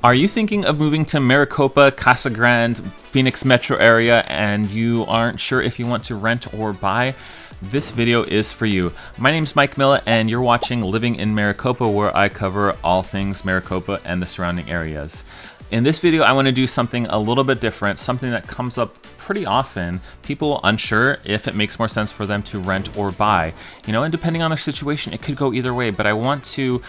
Are you thinking of moving to Maricopa, Casa Grande, Phoenix metro area, and you aren't sure if you want to rent or buy? This video is for you. My name's Mike Miller, and you're watching Living in Maricopa, where I cover all things Maricopa and the surrounding areas. In this video, I want to do something a little bit different, something that comes up pretty often. People unsure if it makes more sense for them to rent or buy. And depending on their situation, it could go either way. But I want to,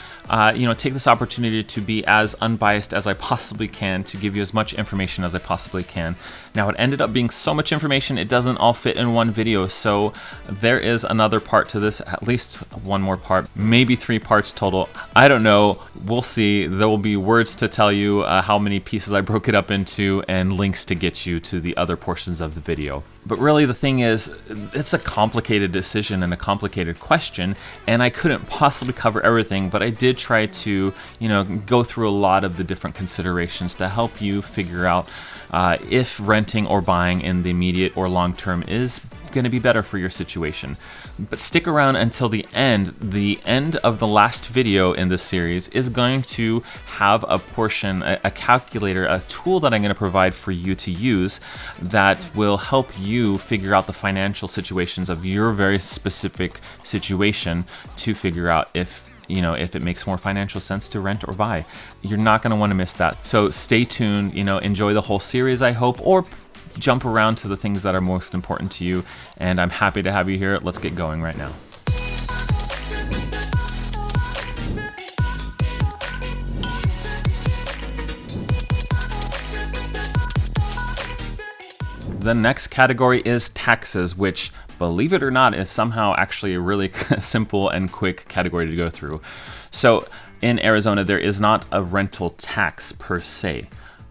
take this opportunity to be as unbiased as I possibly can, to give you as much information as I possibly can. Now, it ended up being so much information, it doesn't all fit in one video. So there is another part to this, at least one more part, maybe 3 parts total. I don't know. We'll see. There will be words to tell you how many pieces I broke it up into and links to get you to the other portions of the video. But really the thing is, it's a complicated decision and a complicated question, and I couldn't possibly cover everything, but I did try to, go through a lot of the different considerations to help you figure out if renting or buying in the immediate or long term is going to be better for your situation. But stick around until the end. The end of the last video in this series is going to have a portion, a calculator, a tool that I'm going to provide for you to use that will help you figure out the financial situations of your very specific situation to figure out if it makes more financial sense to rent or buy. You're not going to want to miss that. So stay tuned, enjoy the whole series, I hope, or jump around to the things that are most important to you. And I'm happy to have you here. Let's get going right now. The next category is taxes, which, believe it or not, is somehow actually a really simple and quick category to go through. So in Arizona, there is not a rental tax per se.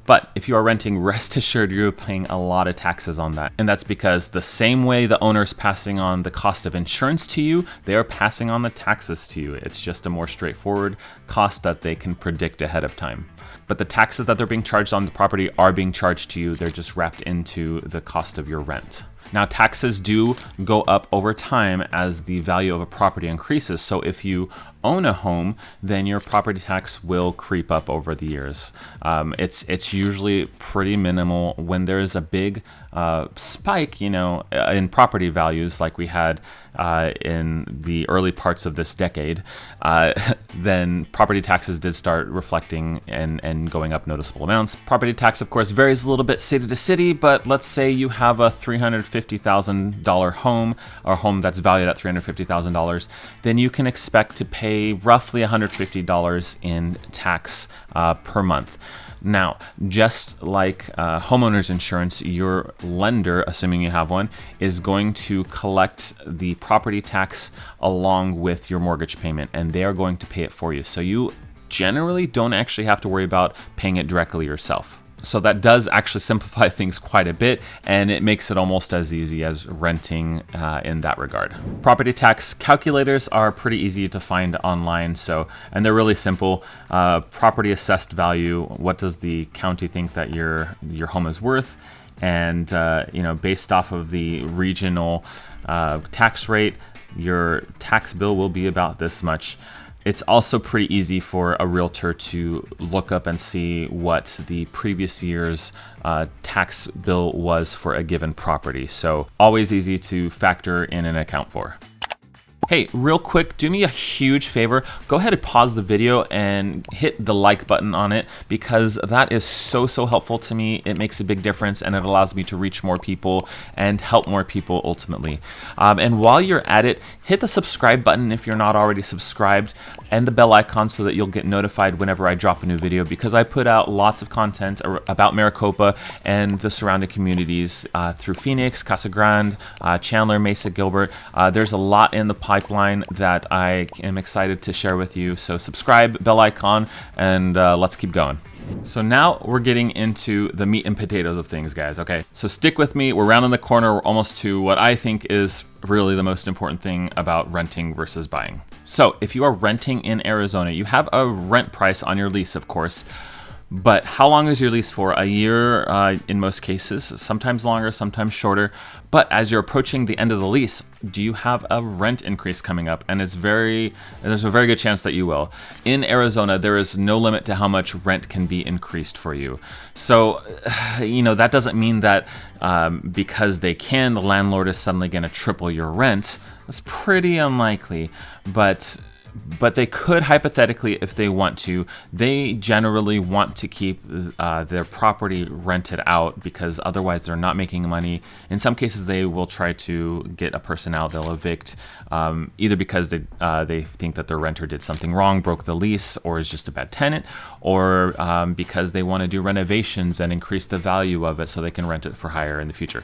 But if you are renting, rest assured you're paying a lot of taxes on that. And that's because the same way the owner's passing on the cost of insurance to you, they are passing on the taxes to you. It's just a more straightforward cost that they can predict ahead of time. But the taxes that they're being charged on the property are being charged to you. They're just wrapped into the cost of your rent. Now, taxes do go up over time as the value of a property increases. So if you own a home, then your property tax will creep up over the years. It's usually pretty minimal. When there is a big spike, in property values like we had in the early parts of this decade, then property taxes did start reflecting and going up noticeable amounts. Property tax, of course, varies a little bit city to city, but let's say you have a $350,000 home, or a home that's valued at $350,000, then you can expect to pay roughly $150 in tax per month. Now, just like homeowner's insurance, your lender, assuming you have one, is going to collect the property tax along with your mortgage payment, and they are going to pay it for you. So you generally don't actually have to worry about paying it directly yourself. So that does actually simplify things quite a bit, and it makes it almost as easy as renting in that regard. Property tax calculators are pretty easy to find online, and they're really simple. Property assessed value, what does the county think that your home is worth? And based off of the regional tax rate, your tax bill will be about this much. It's also pretty easy for a realtor to look up and see what the previous year's tax bill was for a given property. So always easy to factor in and account for. Hey, real quick, do me a huge favor. Go ahead and pause the video and hit the like button on it, because that is so helpful to me. It makes a big difference, and it allows me to reach more people and help more people ultimately. And while you're at it, hit the subscribe button if you're not already subscribed, and the bell icon so that you'll get notified whenever I drop a new video, because I put out lots of content about Maricopa and the surrounding communities through Phoenix, Casa Grande, Chandler, Mesa, Gilbert. There's a lot in the pipeline that I am excited to share with you. So subscribe, bell icon, and let's keep going. So now we're getting into the meat and potatoes of things, guys, okay? So stick with me. We're rounding the corner. We're almost to what I think is really the most important thing about renting versus buying. So if you are renting in Arizona, you have a rent price on your lease, of course, But how long is your lease for? A year in most cases, sometimes longer, sometimes shorter. But as you're approaching the end of the lease, do you have a rent increase coming up? And there's a very good chance that you will. In Arizona, there is no limit to how much rent can be increased for you. So, that doesn't mean that because they can, the landlord is suddenly going to triple your rent. That's pretty unlikely, but they could hypothetically if they want to. They generally want to keep their property rented out because otherwise they're not making money. In some cases, they will try to get a person out. They'll evict either because they think that their renter did something wrong, broke the lease, or is just a bad tenant, or because they want to do renovations and increase the value of it so they can rent it for higher in the future.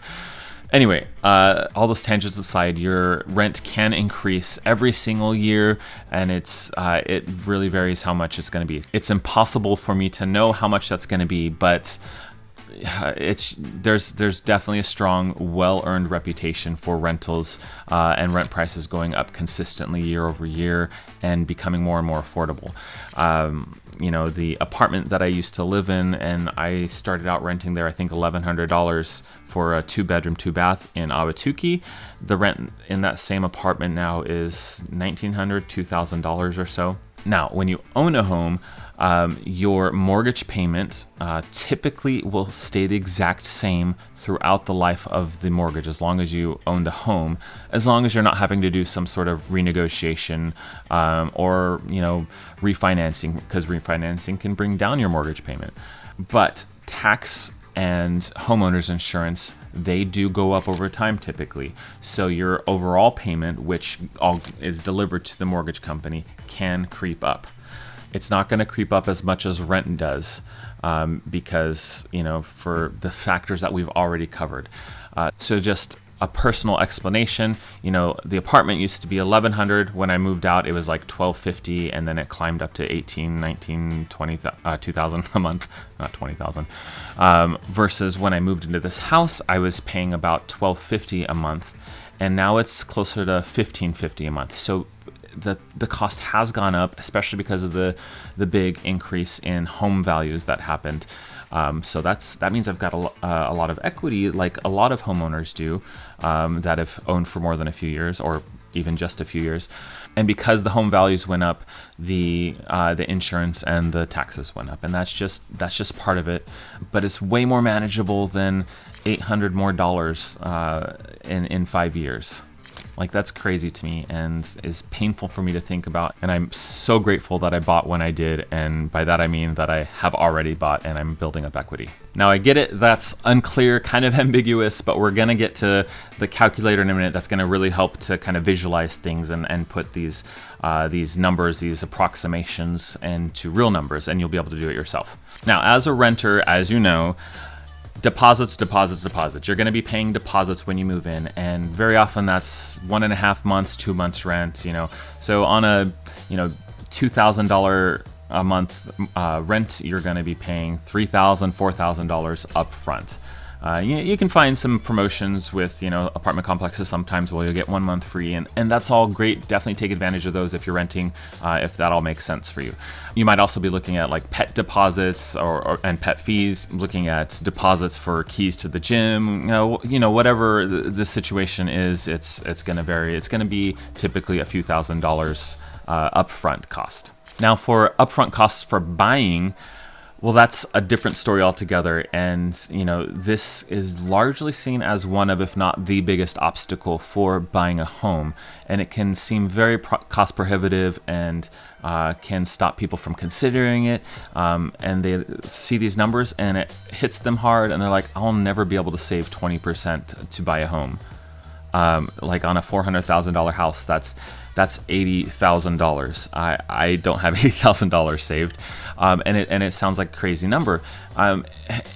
Anyway, all those tangents aside, your rent can increase every single year, and it really varies how much it's going to be. It's impossible for me to know how much that's going to be, but there's definitely a strong, well-earned reputation for rentals and rent prices going up consistently year over year and becoming more and more affordable. The apartment that I used to live in, and I started out renting there, I think $1,100 for a 2-bedroom, 2-bath in Ahwatukee. The rent in that same apartment now is $1,900, $2,000 or so. Now, when you own a home, your mortgage payment typically will stay the exact same throughout the life of the mortgage, as long as you own the home, as long as you're not having to do some sort of renegotiation or refinancing, because refinancing can bring down your mortgage payment. But tax and homeowners insurance, they do go up over time typically. So your overall payment, which all is delivered to the mortgage company, can creep up. It's not going to creep up as much as rent does because, for the factors that we've already covered. So just a personal explanation, the apartment used to be $1,100. When I moved out, it was like $1,250, and then it climbed up to $18,000, $19,000, $20,000 a month, not $20,000. Versus when I moved into this house, I was paying about $1,250 a month, and now it's closer to $1,550 a month. So the cost has gone up, especially because of the big increase in home values that happened. So that means I've got a lot of equity, like a lot of homeowners do, that have owned for more than a few years, or even just a few years. And because the home values went up, the insurance and the taxes went up, and that's just part of it. But it's way more manageable than $800 more in 5 years. Like, that's crazy to me and is painful for me to think about. And I'm so grateful that I bought when I did. And by that, I mean that I have already bought and I'm building up equity. Now, I get it. That's unclear, kind of ambiguous, but we're going to get to the calculator in a minute. That's going to really help to kind of visualize things and put these numbers, these approximations into real numbers, and you'll be able to do it yourself. Now, as a renter, as you know, deposits. You're going to be paying deposits when you move in, and very often that's 1.5 months, 2 months rent. So on a $2,000 a month rent, you're going to be paying $3,000, $4,000 up front. You can find some promotions with apartment complexes sometimes where you'll get 1 month free, and that's all great. Definitely take advantage of those if you're renting, if that all makes sense for you. You might also be looking at like pet deposits and pet fees, looking at deposits for keys to the gym. Whatever the situation is, it's going to vary. It's going to be typically a few $1,000s upfront cost. Now, for upfront costs for buying, well, that's a different story altogether, and this is largely seen as one of, if not the biggest obstacle for buying a home, and it can seem very cost prohibitive and can stop people from considering it, and they see these numbers and it hits them hard, and they're like, I'll never be able to save 20% to buy a home. Like on a $400,000 house, that's $80,000. I don't have $80,000 saved, and it sounds like a crazy number.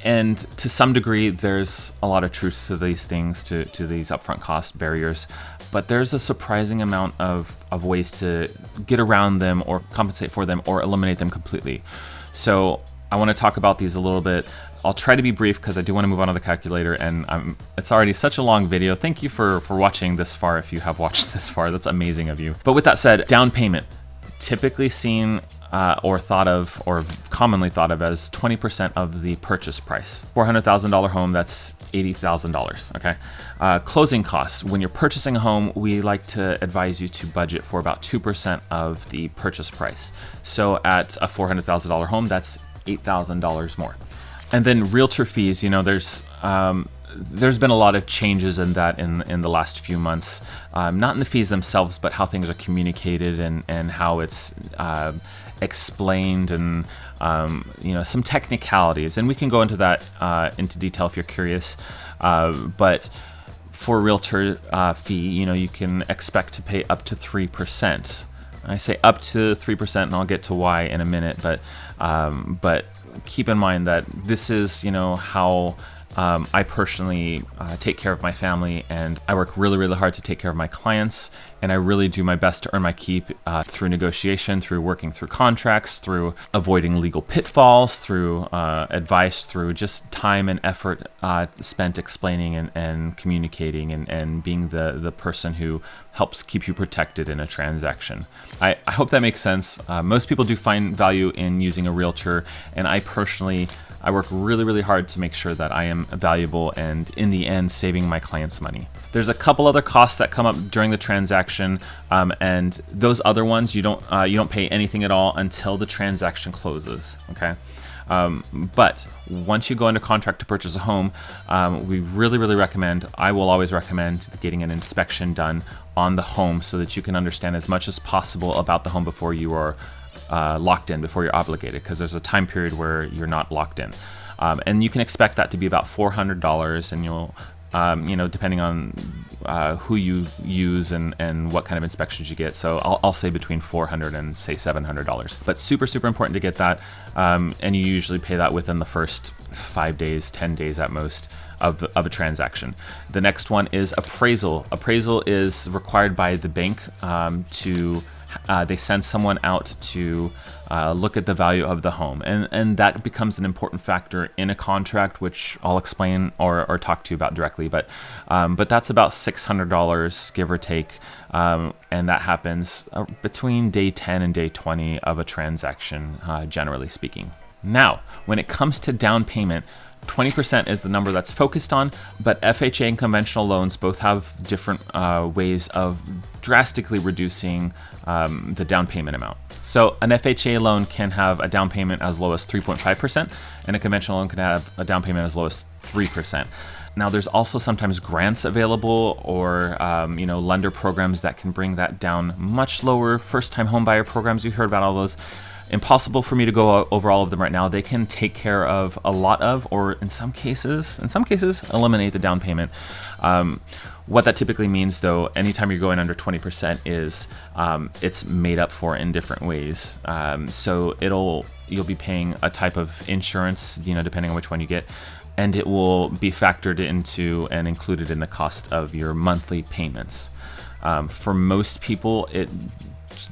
And to some degree, there's a lot of truth to these things, to these upfront cost barriers. But there's a surprising amount of ways to get around them, or compensate for them, or eliminate them completely. So I want to talk about these a little bit. I'll try to be brief because I do want to move on to the calculator, and it's already such a long video. Thank you for watching this far. If you have watched this far, that's amazing of you. But with that said, down payment, typically seen or commonly thought of as 20% of the purchase price. $400,000 home, that's $80,000. Okay. Closing costs. When you're purchasing a home, we like to advise you to budget for about 2% of the purchase price. So at a $400,000 home, that's $8,000 more. And then realtor fees. There's been a lot of changes in that in the last few months, not in the fees themselves, but how things are communicated and how it's explained, and some technicalities. And we can go into that into detail if you're curious. But for realtor fee, you can expect to pay up to 3%. I say up to 3%, and I'll get to why in a minute. But keep in mind that this is how I personally take care of my family, and I work really, really hard to take care of my clients, and I really do my best to earn my keep through negotiation, through working through contracts, through avoiding legal pitfalls, through advice, through just time and effort spent explaining and communicating and being the person who helps keep you protected in a transaction. I hope that makes sense. Most people do find value in using a realtor, and I personally work really, really hard to make sure that I am valuable and, in the end, saving my clients money. There's a couple other costs that come up during the transaction, and those other ones you don't pay anything at all until the transaction closes. Okay. But once you go into contract to purchase a home, we really, really recommend, I will always recommend getting an inspection done on the home so that you can understand as much as possible about the home before you are locked in, before you're obligated, because there's a time period where you're not locked in. And you can expect that to be about $400, and you'll, depending on who you use and what kind of inspections you get. So I'll say between $400 and say $700. But super, super important to get that. And you usually pay that within the first 5 days, 10 days at most of a transaction. The next one is appraisal. Appraisal is required by the bank they send someone out to look at the value of the home, and that becomes an important factor in a contract, which I'll explain or talk to you about directly. But that's about $600, give or take, and that happens between day 10 and day 20 of a transaction, generally speaking. Now, when it comes to down payment, 20% is the number that's focused on, but FHA and conventional loans both have different ways of drastically reducing the down payment amount. So an FHA loan can have a down payment as low as 3.5%, and a conventional loan can have a down payment as low as 3%. Now, there's also sometimes grants available or lender programs that can bring that down much lower. First-time homebuyer programs, you heard about all those. Impossible for me to go over all of them right now. They can take care of a lot of, or in some cases, eliminate the down payment. What that typically means, though, anytime you're going under 20%, is it's made up for in different ways. So you'll be paying a type of insurance, depending on which one you get, and it will be factored into and included in the cost of your monthly payments. For most people, it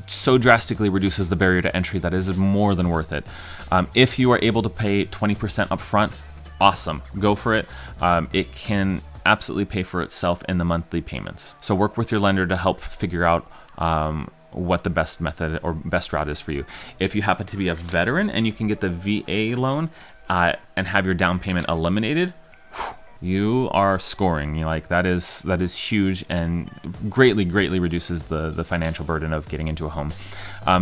so drastically reduces the barrier to entry that is more than worth it. If you are able to pay 20% upfront, awesome, go for it. It can absolutely pay for itself in the monthly payments. So work with your lender to help figure out what the best method or best route is for you. If you happen to be a veteran and you can get the VA loan and have your down payment eliminated, you are scoring. That is huge and greatly reduces the financial burden of getting into a home.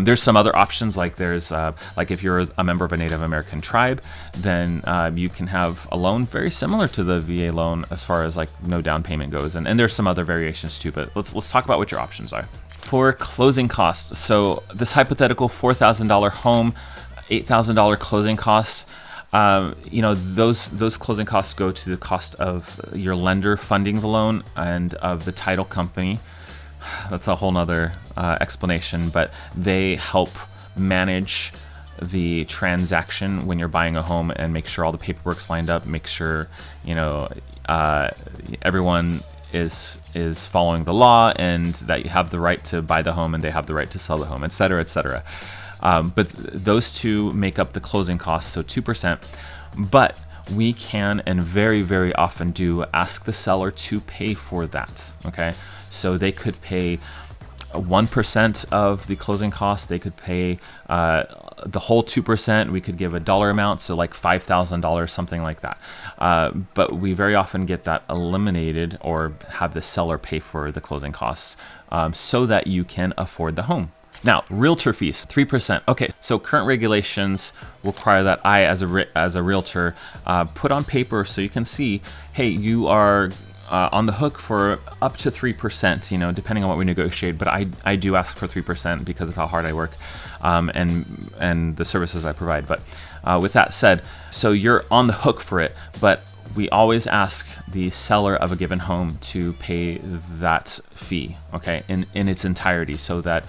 There's some other options, like if you're a member of a Native American tribe, then you can have a loan very similar to the VA loan as far as no down payment goes, and there's some other variations too. But let's talk about what your options are. For closing costs, so this hypothetical $4,000 home, $8,000 closing costs. Those closing costs go to the cost of your lender funding the loan and of the title company. That's a whole nother explanation, but they help manage the transaction when you're buying a home and make sure all the paperwork's lined up, make sure everyone is following the law, and that you have the right to buy the home and they have the right to sell the home, et cetera, et cetera. But those two make up the closing costs, so 2%. But we can, and very, very often do, ask the seller to pay for that. Okay, so they could pay 1% of the closing costs. They could pay the whole 2%. We could give a dollar amount, so like $5,000, something like that. But we very often get that eliminated or have the seller pay for the closing costs so that you can afford the home. Now, realtor fees, 3%. Okay, so current regulations require that I, as a realtor, put on paper so you can see, hey, you are on the hook for up to 3%, you know, depending on what we negotiate. But I do ask for 3% because of how hard I work and the services I provide. But with that said, so you're on the hook for it, but we always ask the seller of a given home to pay that fee, okay, in its entirety, so that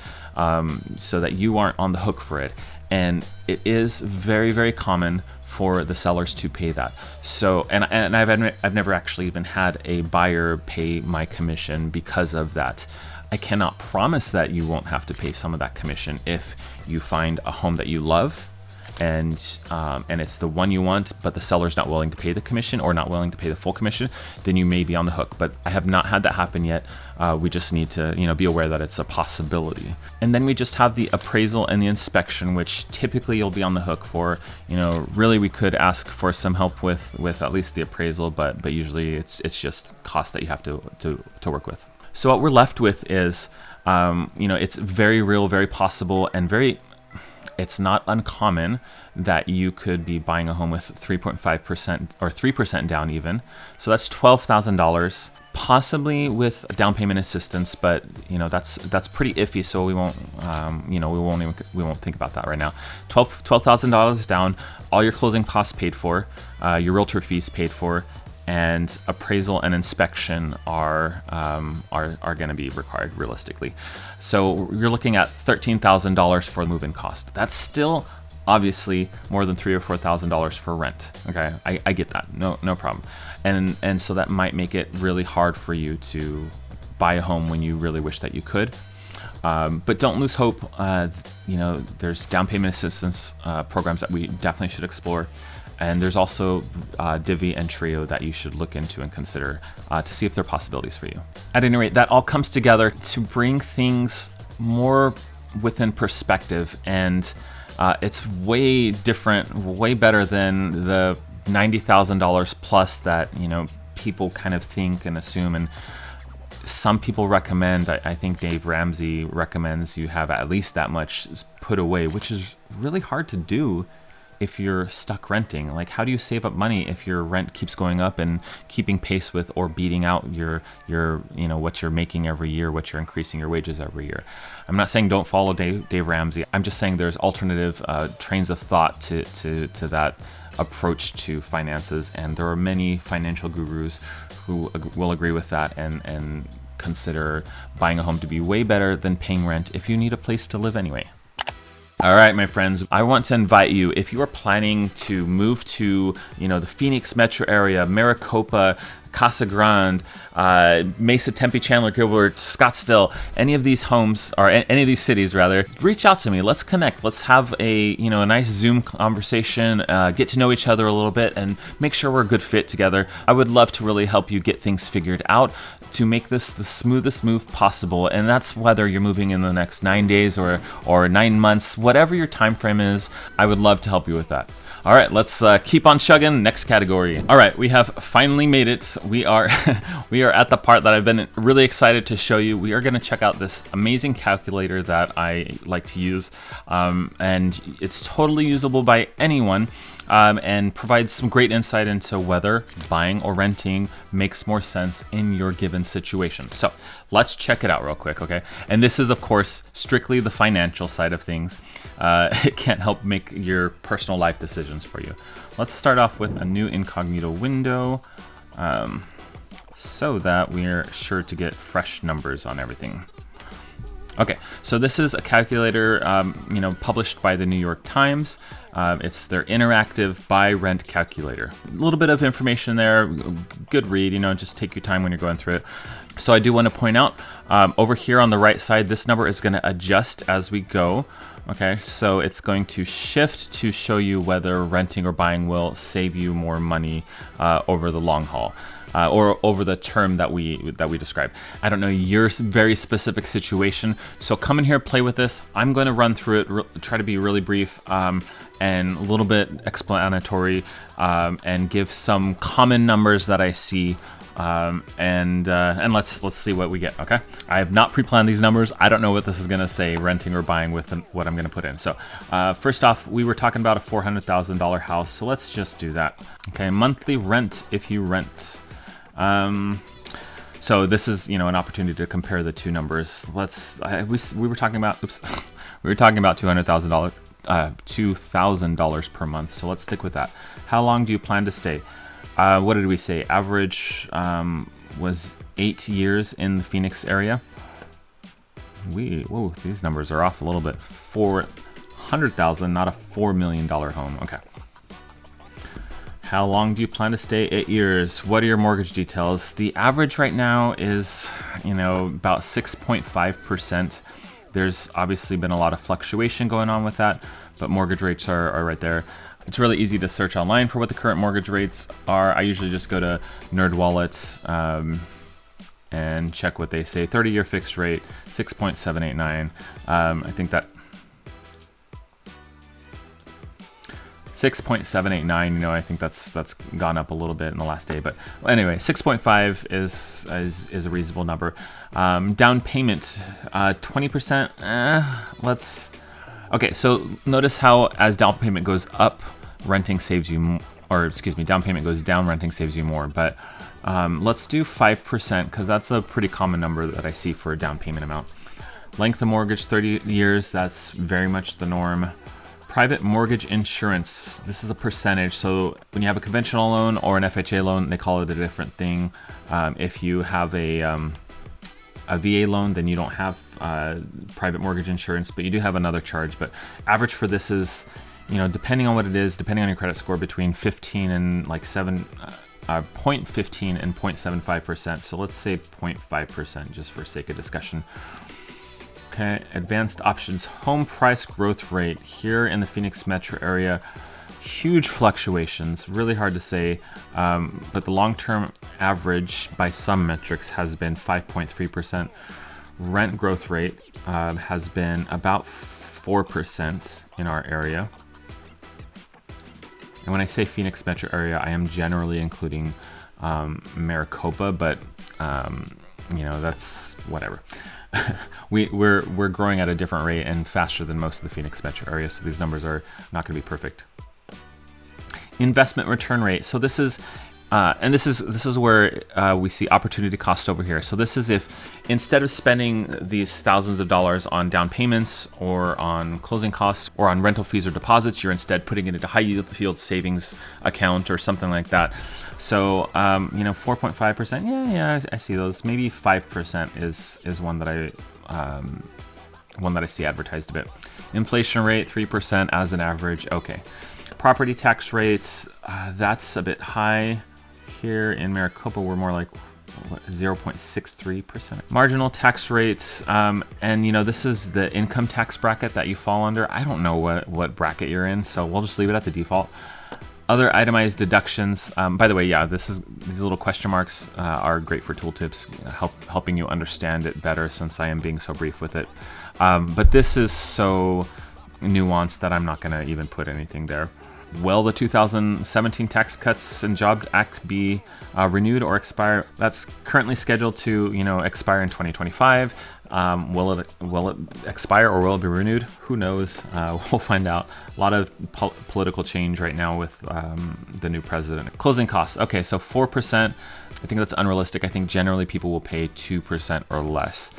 you aren't on the hook for it. And it is very, very common for the sellers to pay that. So, and I've never actually even had a buyer pay my commission because of that. I cannot promise that you won't have to pay some of that commission if you find a home that you love and it's the one you want, but the seller's not willing to pay the commission or not willing to pay the full commission, then you may be on the hook. But I have not had that happen yet. We just need to, you know, be aware that it's a possibility. And then we just have the appraisal and the inspection, which typically you'll be on the hook for. You know, really we could ask for some help with at least the appraisal, but usually it's just costs that you have to work with. So what we're left with is, you know, it's very real, very possible, and it's not uncommon that you could be buying a home with 3.5% or 3% down even. So that's $12,000, possibly with down payment assistance, but you know, that's pretty iffy. So we won't, you know, we won't think about that right now. $12,000 down, all your closing costs paid for, your realtor fees paid for, and appraisal and inspection are going to be required realistically. So you're looking at $13,000 for move-in cost. That's still obviously more than $3,000 or $4,000 for rent. Okay, I get that, no problem. And so that might make it really hard for you to buy a home when you really wish that you could. But don't lose hope. You know, there's down payment assistance programs that we definitely should explore. And there's also Divvy and Trio that you should look into and consider to see if there are possibilities for you. At any rate, that all comes together to bring things more within perspective, and it's way different, way better than the $90,000 plus that, you know, people kind of think and assume. And some people recommend, I think Dave Ramsey recommends you have at least that much put away, which is really hard to do if you're stuck renting. Like, how do you save up money if your rent keeps going up and keeping pace with or beating out your you know, what you're making every year, what you're increasing your wages every year? I'm not saying don't follow Dave Ramsey. I'm just saying there's alternative trains of thought to that approach to finances, and there are many financial gurus who will agree with that and consider buying a home to be way better than paying rent if you need a place to live anyway. All right, my friends, I want to invite you, if you are planning to move to, you know, the Phoenix metro area, Maricopa, Casa Grande, Mesa, Tempe, Chandler, Gilbert, Scottsdale, any of these homes, or any of these cities rather, reach out to me. Let's connect. Let's have a nice Zoom conversation, get to know each other a little bit, and make sure we're a good fit together. I would love to really help you get things figured out to make this the smoothest move possible. And that's whether you're moving in the next 9 days or 9 months, whatever your time frame is, I would love to help you with that. All right, let's keep on chugging. Next category. All right, we have finally made it. We are at the part that I've been really excited to show you. We are going to check out this amazing calculator that I like to use, and it's totally usable by anyone, and provides some great insight into whether buying or renting makes more sense in your given situation. So let's check it out real quick, okay? And this is, of course, strictly the financial side of things. It can't help make your personal life decisions for you. Let's start off with a new incognito window, so that we're sure to get fresh numbers on everything. Okay, so this is a calculator, published by the New York Times. It's their interactive buy rent calculator. A little bit of information there, good read, just take your time when you're going through it. So I do want to point out, over here on the right side, this number is going to adjust as we go. Okay, so it's going to shift to show you whether renting or buying will save you more money over the long haul. Or over the term that we describe. I don't know your very specific situation, so come in here, play with this. I'm going to run through it, try to be really brief and a little bit explanatory, and give some common numbers that I see, and let's see what we get. Okay, I have not pre-planned these numbers. I don't know what this is going to say, renting or buying, with what I'm going to put in. So first off, we were talking about a $400,000 house, so let's just do that. Okay, monthly rent if you rent. So this is, an opportunity to compare the two numbers. We were talking about, we were talking about $2,000 per month. So let's stick with that. How long do you plan to stay? What did we say? Average, was 8 years in the Phoenix area. Whoa, these numbers are off a little bit. 400,000, not a $4 million home. Okay. How long do you plan to stay? 8 years. What are your mortgage details? The average right now is, about 6.5%. There's obviously been a lot of fluctuation going on with that, but mortgage rates are right there. It's really easy to search online for what the current mortgage rates are. I usually just go to NerdWallet and check what they say. 30-year fixed rate, 6.789. I think that 6.789, I think that's gone up a little bit in the last day, but anyway, 6.5 is a reasonable number. Down payment, 20%. Okay, so notice how as down payment goes up, renting saves you, down payment goes down, renting saves you more. But let's do 5% because that's a pretty common number that I see for a down payment amount. Length of mortgage, 30 years. That's very much the norm. Private mortgage insurance, this is a percentage. So when you have a conventional loan or an FHA loan, they call it a different thing. If you have a VA loan, then you don't have private mortgage insurance, but you do have another charge. But average for this is, depending on what it is, depending on your credit score, between 15 and 0.15 and 0.75%. So let's say 0.5% just for sake of discussion. Okay, advanced options, home price growth rate here in the Phoenix metro area, huge fluctuations, really hard to say, but the long-term average by some metrics has been 5.3%. Rent growth rate has been about 4% in our area. And when I say Phoenix metro area, I am generally including Maricopa, but that's whatever. We're growing at a different rate and faster than most of the Phoenix metro area, so these numbers are not going to be perfect. Investment return rate. So this is this is where we see opportunity cost over here. So this is if instead of spending these thousands of dollars on down payments or on closing costs or on rental fees or deposits, you're instead putting it into high yield savings account or something like that. So 4.5%. Yeah, I see those. Maybe 5% is one that I see advertised a bit. Inflation rate 3% as an average. Okay. Property tax rates, that's a bit high. Here in Maricopa, we're more like 0.63%. Marginal tax rates, and this is the income tax bracket that you fall under. I don't know what bracket you're in, so we'll just leave it at the default. Other itemized deductions. By the way, yeah, these little question marks are great for tooltips, helping you understand it better since I am being so brief with it. But this is so nuanced that I'm not going to even put anything there. Will the 2017 Tax Cuts and Jobs Act be renewed or expire? That's currently scheduled to, expire in 2025. Will it expire or will it be renewed? Who knows? We'll find out. A lot of political change right now with the new president. Closing costs. Okay, so 4%. I think that's unrealistic. I think generally people will pay 2% or less.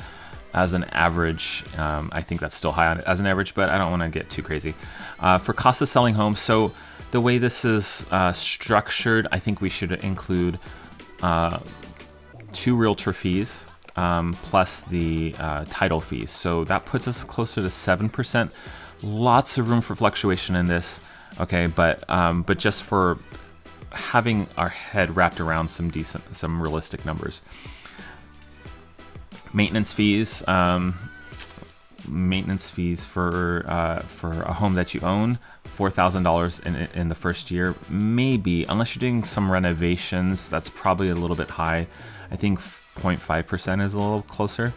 As an average, I think that's still high as an average, but I don't want to get too crazy. For cost of selling homes, so the way this is structured, I think we should include 2 realtor fees plus the title fees. So that puts us closer to 7%. Lots of room for fluctuation in this, okay, but just for having our head wrapped around some realistic numbers. Maintenance fees, maintenance fees for a home that you own, $4,000 in the first year, maybe, unless you're doing some renovations. That's probably a little bit high. I think 0.5% is a little closer.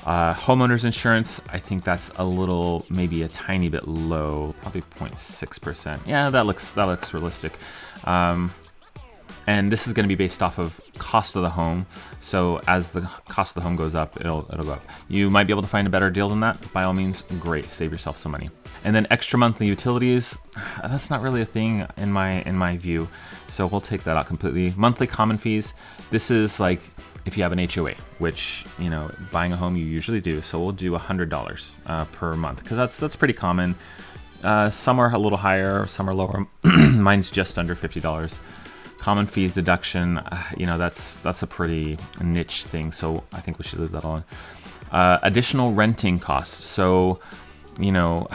Homeowners insurance, I think that's a little, maybe a tiny bit low, probably 0.6%. Yeah, that looks realistic. And this is going to be based off of cost of the home. So as the cost of the home goes up, it'll go up. You might be able to find a better deal than that. By all means, great, save yourself some money. And then extra monthly utilities, that's not really a thing in my view. So we'll take that out completely. Monthly common fees, this is like if you have an HOA, which, you know, buying a home you usually do. So we'll do $100 per month, because that's pretty common. Some are a little higher, some are lower. Mine's just under $50. Common fees deduction, you know, that's a pretty niche thing, so I think we should leave that alone. Additional renting costs. So, you know,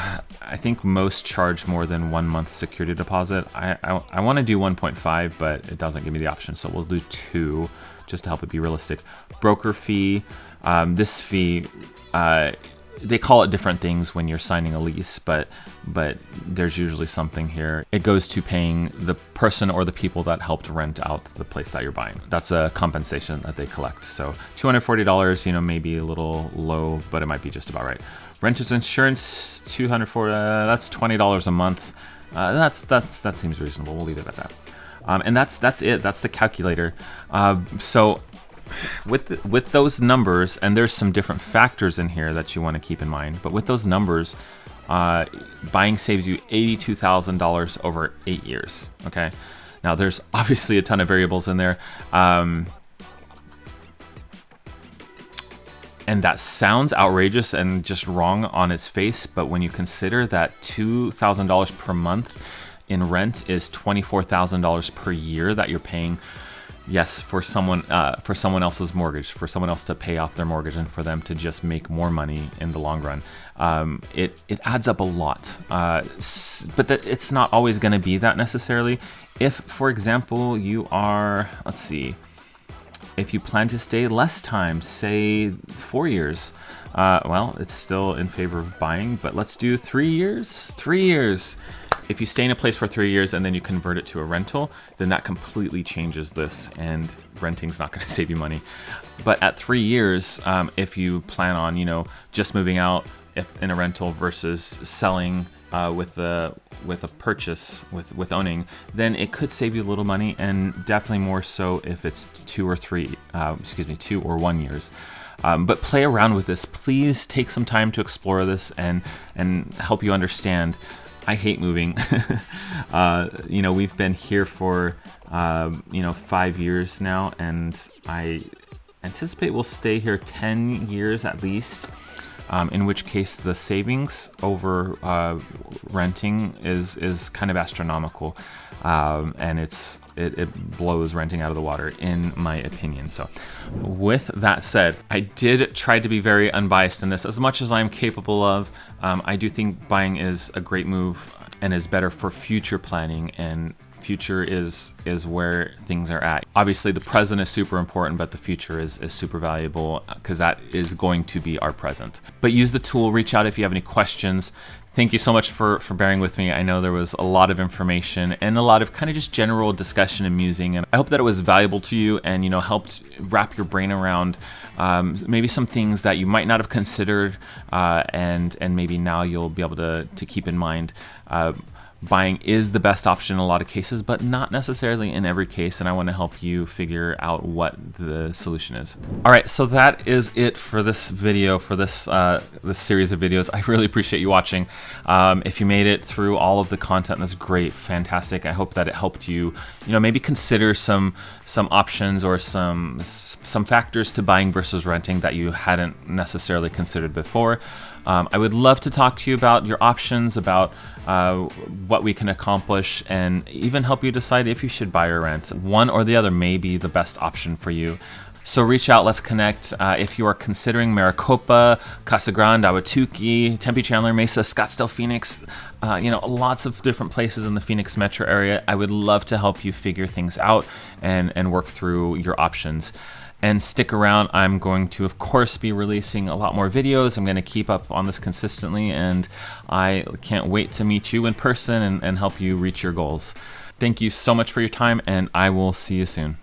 I think most charge more than 1 month security deposit. I want to do 1.5, but it doesn't give me the option, so we'll do 2 just to help it be realistic. Broker fee. This fee, they call it different things when you're signing a lease, but there's usually something here. It goes to paying the person or the people that helped rent out the place that you're buying. That's a compensation that they collect. So $240, you know, maybe a little low, but it might be just about right. Renter's insurance, $240, that's $20 a month. That seems reasonable. We'll leave it at that. And that's it. That's the calculator. So with those numbers, and there's some different factors in here that you want to keep in mind, but with those numbers, buying saves you $82,000 over 8 years. Okay, now there's obviously a ton of variables in there, and that sounds outrageous and just wrong on its face, but when you consider that $2,000 per month in rent is $24,000 per year that you're paying. Yes, for someone else's mortgage, for someone else to pay off their mortgage, and for them to just make more money in the long run. It adds up a lot, but it's not always going to be that necessarily. If, for example, you are, let's see, if you plan to stay less time, say 4 years, well, it's still in favor of buying, but let's do 3 years. 3 years. If you stay in a place for 3 years and then you convert it to a rental, then that completely changes this, and renting's not going to save you money. But at 3 years, if you plan on, you know, just moving out in a rental versus selling with a purchase, with owning, then it could save you a little money, and definitely more so if it's 2 or 1 years. But play around with this. Please take some time to explore this and help you understand. I hate moving. You know, we've been here for, 5 years now, and I anticipate we'll stay here 10 years at least, in which case the savings over renting is kind of astronomical, and it blows renting out of the water, in my opinion. So with that said, I did try to be very unbiased in this as much as I'm capable of. I do think buying is a great move and is better for future planning, and future is where things are at. Obviously the present is super important, but the future is super valuable, because that is going to be our present. But use the tool, reach out if you have any questions. Thank you so much for bearing with me. I know there was a lot of information and a lot of kind of just general discussion and musing, and I hope that it was valuable to you and, you know, helped wrap your brain around maybe some things that you might not have considered, and maybe now you'll be able to keep in mind. Buying is the best option in a lot of cases, but not necessarily in every case, and I want to help you figure out what the solution is. All right, so that is it for this video, for this series of videos. I really appreciate you watching. If you made it through all of the content, that's great, fantastic. I hope that it helped you, maybe consider some options or some factors to buying versus renting that you hadn't necessarily considered before. I would love to talk to you about your options, about what we can accomplish, and even help you decide if you should buy or rent. One or the other may be the best option for you. So reach out, let's connect. If you are considering Maricopa, Casa Grande, Ahwatukee, Tempe, Chandler, Mesa, Scottsdale, Phoenix, lots of different places in the Phoenix metro area, I would love to help you figure things out and work through your options. And stick around. I'm going to, of course, be releasing a lot more videos. I'm going to keep up on this consistently, and I can't wait to meet you in person and help you reach your goals. Thank you so much for your time, and I will see you soon.